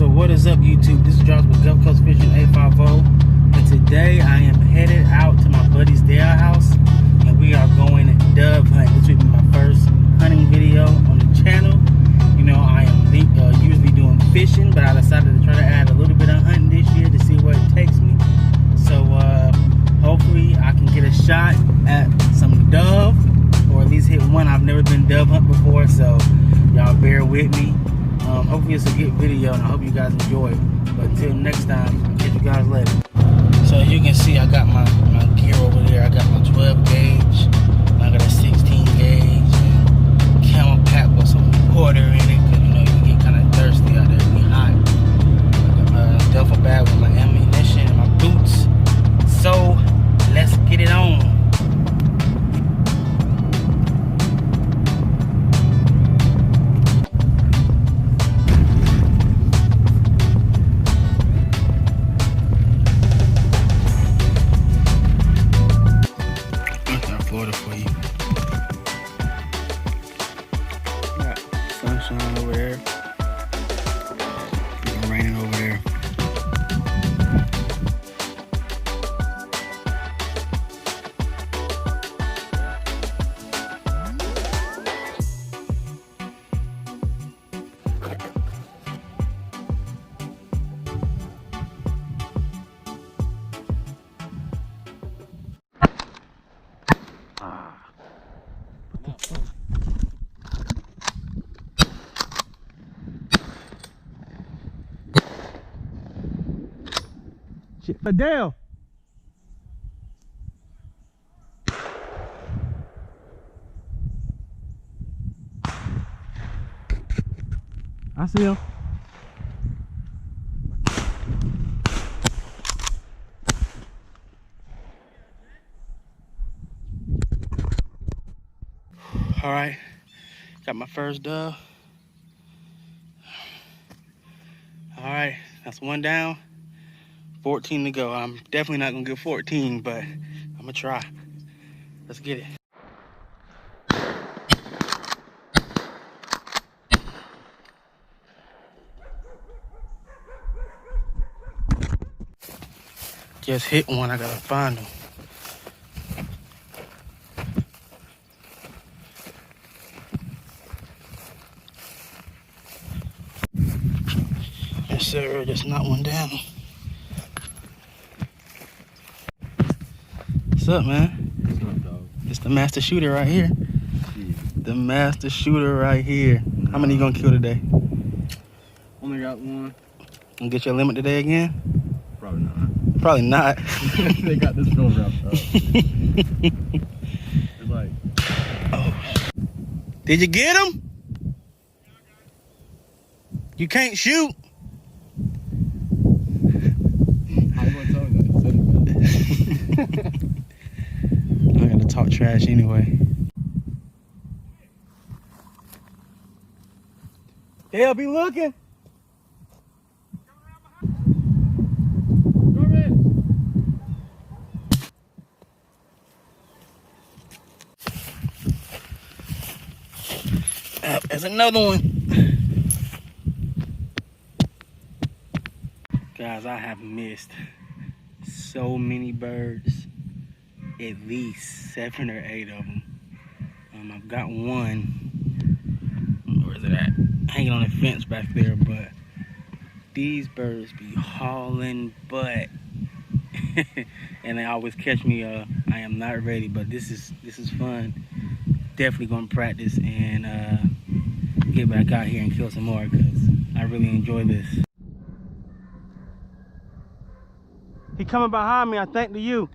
So what is up, YouTube? This is Josh with Gulf Coast Fishing 850, and today I am headed out to my buddy's Dale house, and we are going dove hunting. This will be my first hunting video on the channel. You know, I am usually doing fishing, but I decided to try to add a little bit of hunting this year to see where it takes me. So hopefully I can get a shot at some dove, or at least hit one. I've never been dove hunting before, so y'all bear with me. Hopefully it's a good video, and I hope you guys enjoy it. But until next time, I'll catch you guys later. So as you can see, I got my gear over there. I got my 12 gauge, I got a 16 gauge, and camel pack with some water in it, because you know you get kind of thirsty out there, it be hot. I got my duffel bag with my ammunition and my boots. So let's get it on. For you. Got sunshine over there. It's raining over there. Shit, Adele. I see him. All right, got my first dove. All right, that's one down. 14 to go. I'm definitely not gonna get 14, but I'm gonna try. Let's get it. Just hit one, I gotta find him. Yes sir, just knocked one down. What's up, man? What's up, dog? It's the master shooter right here. The master shooter right here. How many you gonna kill today? Only got one. Gonna get your limit today again? Probably not. Probably not. They got this film wrapped up. It's like, oh. Did you get him? You can't shoot. I'm gonna tell you that. I'm gonna talk trash anyway. They'll be looking. There's another one. Guys, I have missed so many birds. At least 7 or 8 of them. I've got one. Where is it at? Hanging on the fence back there, but these birds be hauling butt. And they always catch me. I am not ready, but this is fun. Definitely gonna practice and get back out here and kill some more, because I really enjoy this. He coming behind me, I think, to you.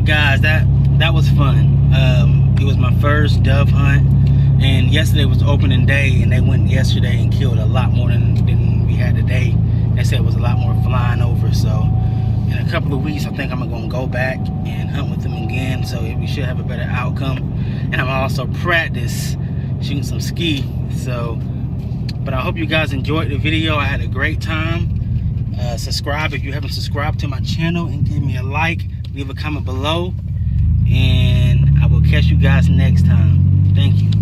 Guys, that was fun. It was my first dove hunt, and yesterday was opening day, and they went yesterday and killed a lot more than we had today. They said it was a lot more flying over, so in a couple of weeks I think I'm gonna go back and hunt with them again, so we should have a better outcome. And I'm also practice shooting some ski, so But I hope you guys enjoyed the video. I had a great time. Subscribe if you haven't subscribed to my channel, and give me a like, leave a comment below, and I will catch you guys next time. Thank you.